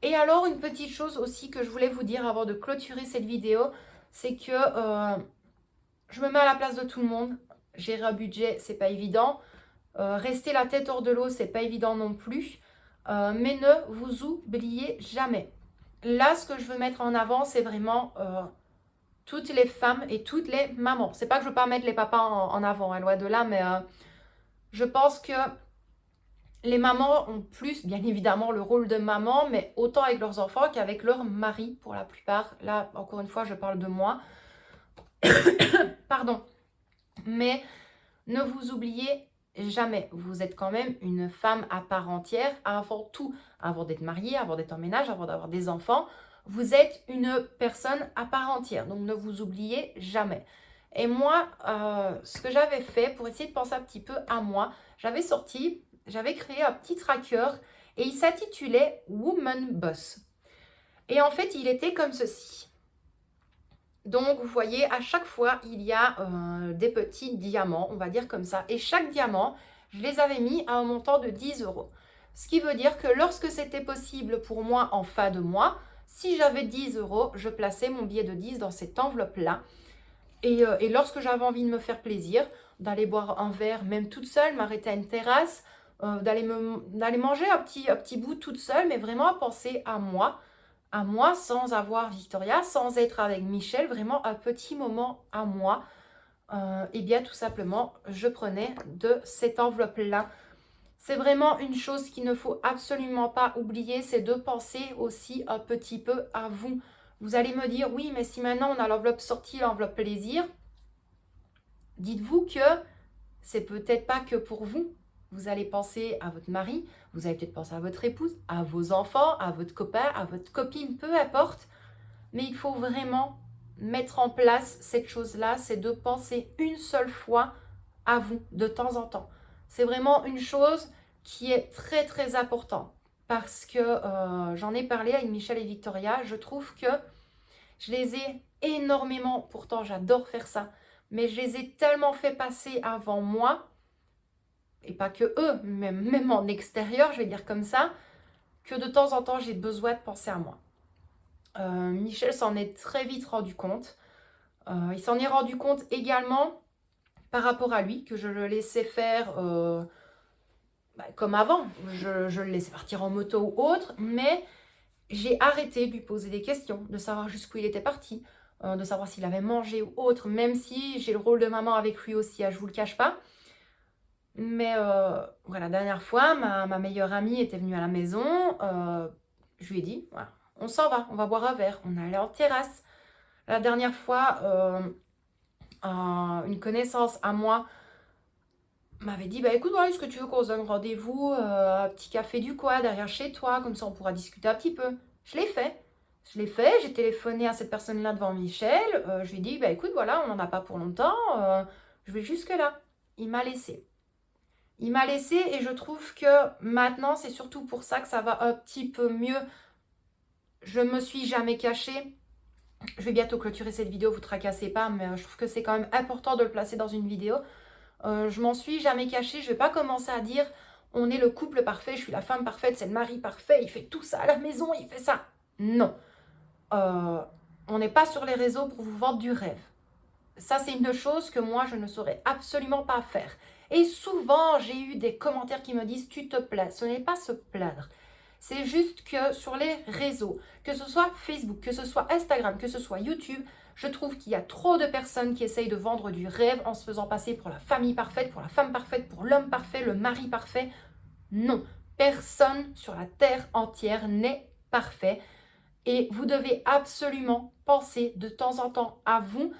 Et alors, une petite chose aussi que je voulais vous dire avant de clôturer cette vidéo, c'est que je me mets à la place de tout le monde. Gérer un budget, c'est pas évident. Rester la tête hors de l'eau, c'est pas évident non plus. Mais ne vous oubliez jamais. Là, ce que je veux mettre en avant, c'est vraiment toutes les femmes et toutes les mamans. C'est pas que je veux pas mettre les papas en avant, loin de là, mais je pense que les mamans ont plus, bien évidemment, le rôle de maman, mais autant avec leurs enfants qu'avec leur mari, pour la plupart. Là, encore une fois, je parle de moi. Pardon. Mais ne vous oubliez jamais, vous êtes quand même une femme à part entière avant tout, avant d'être mariée, avant d'être en ménage, avant d'avoir des enfants. Vous êtes une personne à part entière, donc ne vous oubliez jamais. Et moi, ce que j'avais fait pour essayer de penser un petit peu à moi, j'avais créé un petit tracker et il s'intitulait Woman Boss. Et en fait, il était comme ceci. Donc, vous voyez, à chaque fois, il y a des petits diamants, on va dire comme ça. Et chaque diamant, je les avais mis à un montant de 10 euros. Ce qui veut dire que lorsque c'était possible pour moi en fin de mois, si j'avais 10 euros, je plaçais mon billet de 10 dans cette enveloppe-là. Et lorsque j'avais envie de me faire plaisir, d'aller boire un verre, même toute seule, m'arrêter à une terrasse, d'aller manger un petit bout toute seule, mais vraiment à penser à moi sans avoir Victoria, sans être avec Michel, vraiment un petit moment à moi. Et bien tout simplement, je prenais de cette enveloppe-là. C'est vraiment une chose qu'il ne faut absolument pas oublier, c'est de penser aussi un petit peu à vous. Vous allez me dire, oui, mais si maintenant on a l'enveloppe sortie, l'enveloppe plaisir, dites-vous que c'est peut-être pas que pour vous. vous allez penser à votre mari, vous allez peut-être penser à votre épouse, à vos enfants, à votre copain, à votre copine, peu importe. Mais il faut vraiment mettre en place cette chose-là, c'est de penser une seule fois à vous, de temps en temps. C'est vraiment une chose qui est très très importante parce que j'en ai parlé avec Michel et Victoria, je trouve que je les ai énormément, pourtant j'adore faire ça, mais je les ai tellement fait passer avant moi, et pas que eux, même en extérieur, je vais dire comme ça, que de temps en temps j'ai besoin de penser à moi. Michel s'en est très vite rendu compte. Il s'en est rendu compte également par rapport à lui, que je le laissais faire comme avant. Je le laissais partir en moto ou autre, mais j'ai arrêté de lui poser des questions, de savoir jusqu'où il était parti, de savoir s'il avait mangé ou autre, même si j'ai le rôle de maman avec lui aussi, je ne vous le cache pas. Mais voilà, la dernière fois, ma meilleure amie était venue à la maison, je lui ai dit, voilà, on s'en va, on va boire un verre, on est allé en terrasse. La dernière fois, une connaissance à moi m'avait dit, bah écoute, est-ce que tu veux qu'on se donne rendez-vous à un petit café du coin derrière chez toi, comme ça on pourra discuter un petit peu. Je l'ai fait. J'ai téléphoné à cette personne-là devant Michel, je lui ai dit, bah écoute, voilà, on n'en a pas pour longtemps, je vais jusque là. Il m'a laissé. Il m'a laissé et je trouve que maintenant, c'est surtout pour ça que ça va un petit peu mieux. Je me suis jamais cachée. Je vais bientôt clôturer cette vidéo, vous tracassez pas, mais je trouve que c'est quand même important de le placer dans une vidéo. Je m'en suis jamais cachée, je vais pas commencer à dire on est le couple parfait, je suis la femme parfaite, c'est le mari parfait, il fait tout ça à la maison, il fait ça. Non. On n'est pas sur les réseaux pour vous vendre du rêve. Ça, c'est une chose que moi, je ne saurais absolument pas faire. Et souvent, j'ai eu des commentaires qui me disent « tu te plains ». Ce n'est pas se plaindre. C'est juste que sur les réseaux, que ce soit Facebook, que ce soit Instagram, que ce soit YouTube, je trouve qu'il y a trop de personnes qui essayent de vendre du rêve en se faisant passer pour la famille parfaite, pour la femme parfaite, pour l'homme parfait, le mari parfait. Non, personne sur la terre entière n'est parfait. Et vous devez absolument penser de temps en temps à vous,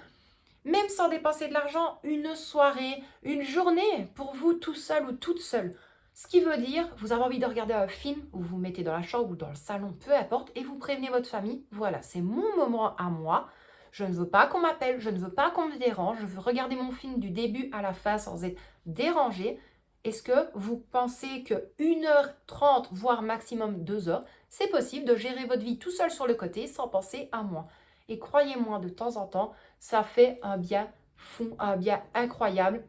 même sans dépenser de l'argent, une soirée, une journée pour vous tout seul ou toute seule. Ce qui veut dire, vous avez envie de regarder un film, vous vous mettez dans la chambre ou dans le salon, peu importe, et vous prévenez votre famille, voilà, c'est mon moment à moi, je ne veux pas qu'on m'appelle, je ne veux pas qu'on me dérange, je veux regarder mon film du début à la fin sans être dérangé. Est-ce que vous pensez que 1h30, voire maximum 2 heures, c'est possible de gérer votre vie tout seul sur le côté sans penser à moi? Et croyez-moi, de temps en temps, ça fait un bien fou, un bien incroyable.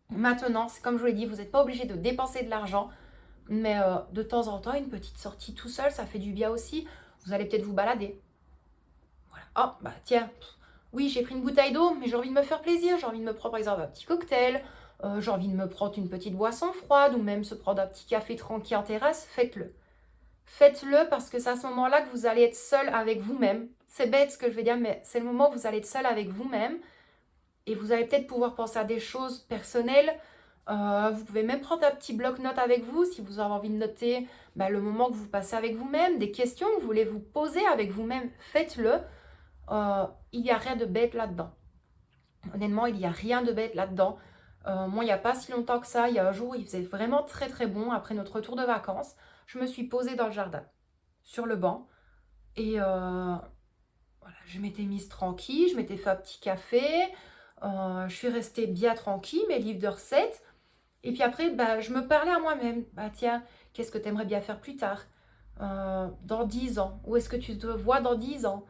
Maintenant, c'est comme je vous l'ai dit, vous n'êtes pas obligé de dépenser de l'argent, mais de temps en temps, une petite sortie tout seul, ça fait du bien aussi. Vous allez peut-être vous balader. Voilà. Oh, bah tiens, oui, j'ai pris une bouteille d'eau, mais j'ai envie de me faire plaisir. J'ai envie de me prendre, par exemple, un petit cocktail. J'ai envie de me prendre une petite boisson froide ou même se prendre un petit café tranquille en terrasse. Faites-le. Faites-le parce que c'est à ce moment-là que vous allez être seul avec vous-même. C'est bête ce que je vais dire, mais c'est le moment où vous allez être seul avec vous-même. Et vous allez peut-être pouvoir penser à des choses personnelles. Vous pouvez même prendre un petit bloc-notes avec vous si vous avez envie de noter le moment que vous passez avec vous-même, des questions que vous voulez vous poser avec vous-même. Faites-le. Il n'y a rien de bête là-dedans. Honnêtement, il n'y a rien de bête là-dedans. Moi, il n'y a pas si longtemps que ça, il y a un jour, il faisait vraiment très très bon après notre retour de vacances. Je me suis posée dans le jardin, sur le banc. Et voilà, je m'étais mise tranquille, je m'étais fait un petit café. Je suis restée bien tranquille, mes livres de recettes. Et puis après, je me parlais à moi-même. Tiens, qu'est-ce que tu aimerais bien faire plus tard dans 10 ans? Où est-ce que tu te vois dans 10 ans?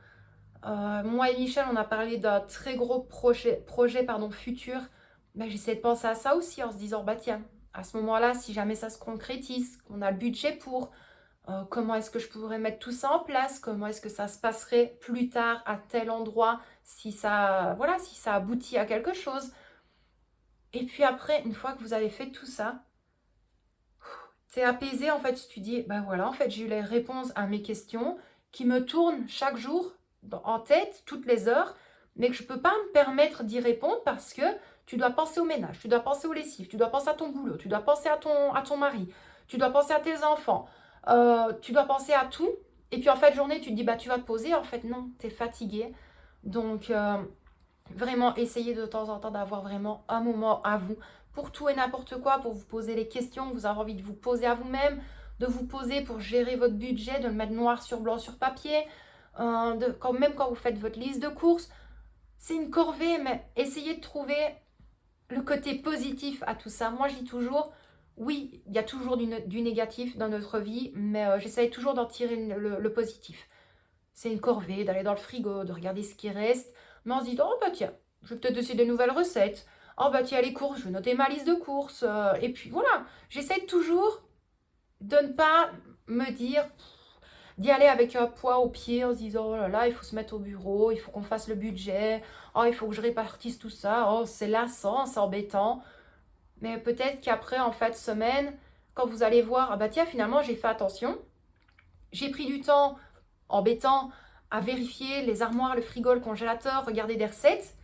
Moi et Michel, on a parlé d'un très gros projet futur. J'essaie de penser à ça aussi en se disant, tiens, à ce moment-là, si jamais ça se concrétise, qu'on a le budget pour, comment est-ce que je pourrais mettre tout ça en place? Comment est-ce que ça se passerait plus tard à tel endroit si ça, voilà, si ça aboutit à quelque chose? Et puis après, une fois que vous avez fait tout ça, c'est apaisé en fait. Tu dis, voilà, en fait, j'ai eu les réponses à mes questions qui me tournent chaque jour en tête, toutes les heures, mais que je ne peux pas me permettre d'y répondre parce que tu dois penser au ménage, tu dois penser aux lessives, tu dois penser à ton boulot, tu dois penser à ton mari, tu dois penser à tes enfants, tu dois penser à tout. Et puis en fait, journée, tu te dis, tu vas te poser. En fait, non, tu es fatigué. Donc, vraiment, essayez de temps en temps d'avoir vraiment un moment à vous pour tout et n'importe quoi, pour vous poser les questions que vous avez envie de vous poser à vous-même, de vous poser pour gérer votre budget, de le mettre noir sur blanc sur papier, même quand vous faites votre liste de courses. C'est une corvée, mais essayez de trouver le côté positif à tout ça. Moi, je dis toujours, oui, il y a toujours du négatif dans notre vie, mais j'essaye toujours d'en tirer le positif. C'est une corvée d'aller dans le frigo, de regarder ce qui reste, mais en se disant, oh bah tiens, je vais peut-être essayer des nouvelles recettes. Oh bah tiens, les courses, je vais noter ma liste de courses. Et puis voilà, j'essaie toujours de ne pas me dire, d'y aller avec un poids au pied en se disant, oh là là, il faut se mettre au bureau, il faut qu'on fasse le budget, oh, il faut que je répartisse tout ça, oh, c'est lassant, c'est embêtant. Mais peut-être qu'après, en fin de semaine, quand vous allez voir, ah bah tiens, finalement, j'ai fait attention, j'ai pris du temps embêtant à vérifier les armoires, le frigo, le congélateur, regarder des recettes.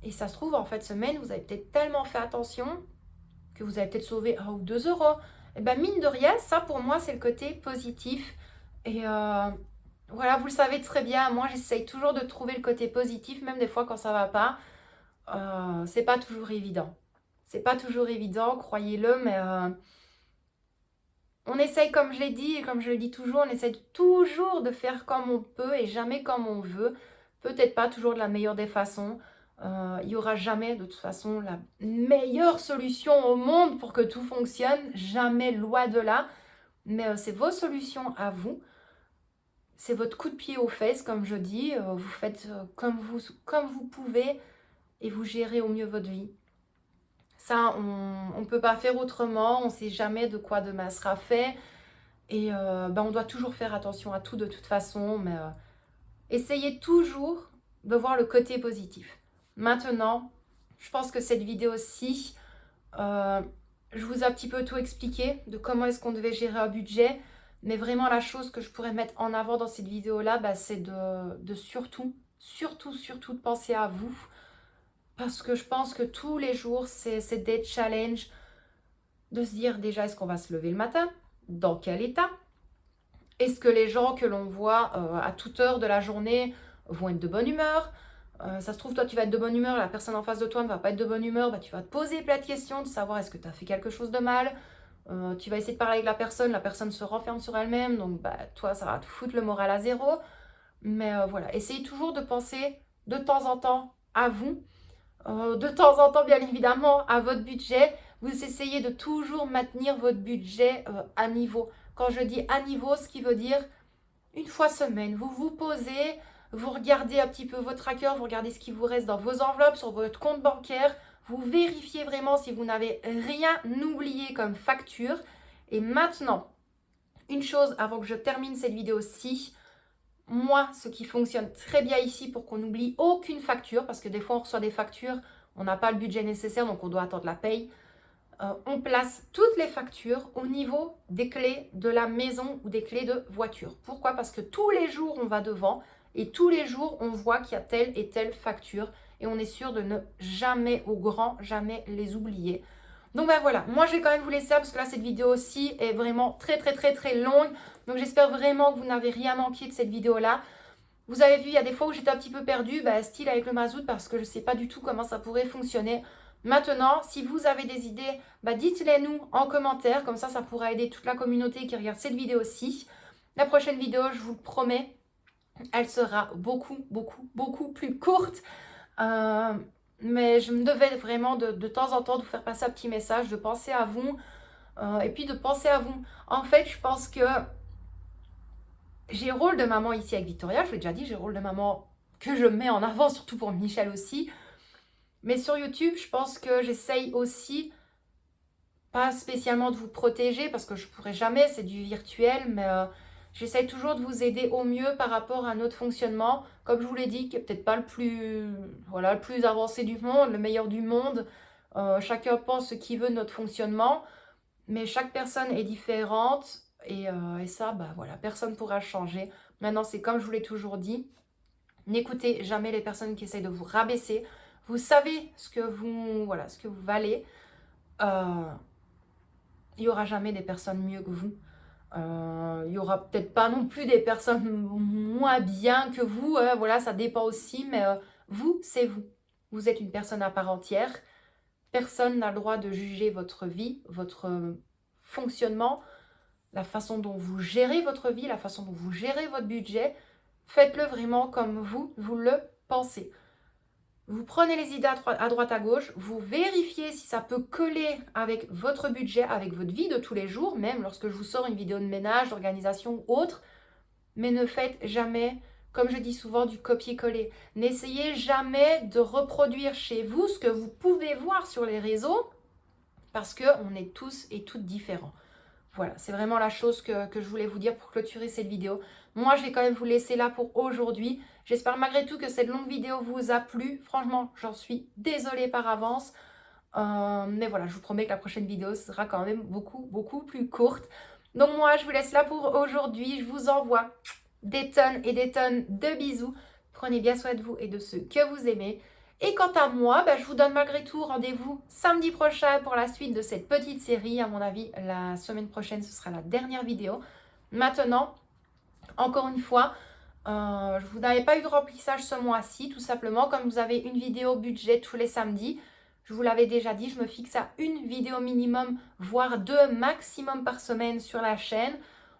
Et ça se trouve, en fin de semaine, vous avez peut-être tellement fait attention que vous avez peut-être sauvé 1 ou 2 euros. Et bien, mine de rien, ça pour moi, c'est le côté positif. Et voilà, vous le savez très bien, moi j'essaye toujours de trouver le côté positif, même des fois quand ça va pas. C'est pas toujours évident. C'est pas toujours évident, croyez-le, mais on essaye, comme je l'ai dit et comme je le dis toujours, on essaye toujours de faire comme on peut et jamais comme on veut. Peut-être pas toujours de la meilleure des façons. Il n'y aura jamais de toute façon la meilleure solution au monde pour que tout fonctionne. Jamais, loin de là. Mais c'est vos solutions à vous. C'est votre coup de pied aux fesses, comme je dis. Vous faites comme vous pouvez et vous gérez au mieux votre vie. Ça, on ne peut pas faire autrement. On ne sait jamais de quoi demain sera fait. Et on doit toujours faire attention à tout de toute façon. Mais essayez toujours de voir le côté positif. Maintenant, je pense que cette vidéo-ci, je vous ai un petit peu tout expliqué de comment est-ce qu'on devait gérer un budget. Mais vraiment, la chose que je pourrais mettre en avant dans cette vidéo-là, c'est de surtout de penser à vous. Parce que je pense que tous les jours, c'est des challenges de se dire déjà, est-ce qu'on va se lever le matin? Dans quel état? Est-ce que les gens que l'on voit à toute heure de la journée vont être de bonne humeur? Ça se trouve, toi, tu vas être de bonne humeur, la personne en face de toi ne va pas être de bonne humeur, tu vas te poser plein de questions, de savoir est-ce que tu as fait quelque chose de mal. Tu vas essayer de parler avec la personne se renferme sur elle-même, donc toi, ça va te foutre le moral à zéro. Mais voilà, essayez toujours de penser de temps en temps à vous, de temps en temps, bien évidemment, à votre budget. Vous essayez de toujours maintenir votre budget à niveau. Quand je dis à niveau, ce qui veut dire une fois semaine, vous vous posez, vous regardez un petit peu votre tracker, vous regardez ce qui vous reste dans vos enveloppes, sur votre compte bancaire, vous vérifiez vraiment si vous n'avez rien oublié comme facture. Et maintenant, une chose avant que je termine cette vidéo-ci, moi, ce qui fonctionne très bien ici pour qu'on n'oublie aucune facture, parce que des fois on reçoit des factures, on n'a pas le budget nécessaire, donc on doit attendre la paye. On place toutes les factures au niveau des clés de la maison ou des clés de voiture. Pourquoi? Parce que tous les jours on va devant et tous les jours on voit qu'il y a telle et telle facture et on est sûr de ne jamais, au grand jamais, les oublier. Donc voilà, moi je vais quand même vous laisser parce que là cette vidéo aussi est vraiment très longue. Donc j'espère vraiment que vous n'avez rien manqué de cette vidéo là. Vous avez vu, il y a des fois où j'étais un petit peu perdue, style avec le mazout, parce que je ne sais pas du tout comment ça pourrait fonctionner. Maintenant, si vous avez des idées, dites-les nous en commentaire, comme ça pourra aider toute la communauté qui regarde cette vidéo-ci. La prochaine vidéo, je vous le promets, elle sera beaucoup plus courte. Mais je me devais vraiment de temps en temps de vous faire passer un petit message, de penser à vous, et puis de penser à vous. En fait, je pense que j'ai le rôle de maman ici avec Victoria, je vous l'ai déjà dit, j'ai le rôle de maman que je mets en avant, surtout pour Michel aussi. Mais sur YouTube, je pense que j'essaye aussi, pas spécialement de vous protéger, parce que je ne pourrai jamais, c'est du virtuel, mais j'essaye toujours de vous aider au mieux par rapport à notre fonctionnement. Comme je vous l'ai dit, qui n'est peut-être pas le plus avancé du monde, le meilleur du monde. Chacun pense ce qu'il veut de notre fonctionnement, mais chaque personne est différente. Et ça, personne ne pourra le changer. Maintenant, c'est comme je vous l'ai toujours dit, n'écoutez jamais les personnes qui essayent de vous rabaisser. Vous savez ce que vous valez. Il n'y aura jamais des personnes mieux que vous. Il n'y aura peut-être pas non plus des personnes moins bien que vous. Ça dépend aussi. Mais vous, c'est vous. Vous êtes une personne à part entière. Personne n'a le droit de juger votre vie, votre fonctionnement, la façon dont vous gérez votre vie, la façon dont vous gérez votre budget. Faites-le vraiment comme vous le pensez. Vous prenez les idées à droite à gauche, vous vérifiez si ça peut coller avec votre budget, avec votre vie de tous les jours, même lorsque je vous sors une vidéo de ménage, d'organisation ou autre. Mais ne faites jamais, comme je dis souvent, du copier-coller. N'essayez jamais de reproduire chez vous ce que vous pouvez voir sur les réseaux, parce qu'on est tous et toutes différents. Voilà, c'est vraiment la chose que je voulais vous dire pour clôturer cette vidéo. Moi, je vais quand même vous laisser là pour aujourd'hui. J'espère malgré tout que cette longue vidéo vous a plu. Franchement, j'en suis désolée par avance. Mais voilà, je vous promets que la prochaine vidéo sera quand même beaucoup plus courte. Donc moi, je vous laisse là pour aujourd'hui. Je vous envoie des tonnes et des tonnes de bisous. Prenez bien soin de vous et de ceux que vous aimez. Et quant à moi, je vous donne malgré tout rendez-vous samedi prochain pour la suite de cette petite série. À mon avis, la semaine prochaine, ce sera la dernière vidéo. Maintenant, encore une fois, vous n'avez pas eu de remplissage ce mois-ci, tout simplement. Comme vous avez une vidéo budget tous les samedis, je vous l'avais déjà dit, je me fixe à une vidéo minimum, voire 2 maximum par semaine sur la chaîne.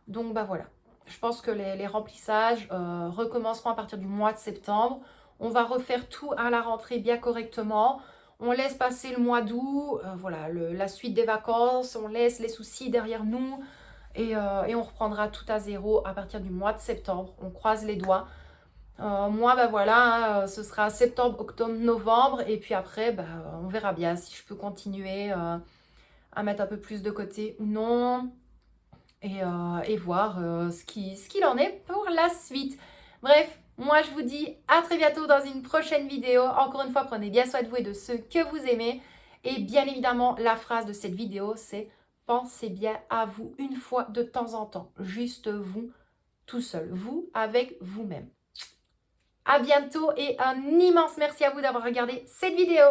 Donc voilà, je pense que les remplissages recommenceront à partir du mois de septembre. On va refaire tout à la rentrée bien correctement. On laisse passer le mois d'août, voilà, la suite des vacances, on laisse les soucis derrière nous et on reprendra tout à zéro à partir du mois de septembre. On croise les doigts. Moi, voilà, ce sera septembre, octobre, novembre et puis après, on verra bien si je peux continuer à mettre un peu plus de côté ou non et voir ce qu'il en est pour la suite. Bref. Moi, je vous dis à très bientôt dans une prochaine vidéo. Encore une fois, prenez bien soin de vous et de ceux que vous aimez. Et bien évidemment, la phrase de cette vidéo, c'est « Pensez bien à vous une fois de temps en temps. Juste vous, tout seul. Vous avec vous-même. » À bientôt et un immense merci à vous d'avoir regardé cette vidéo.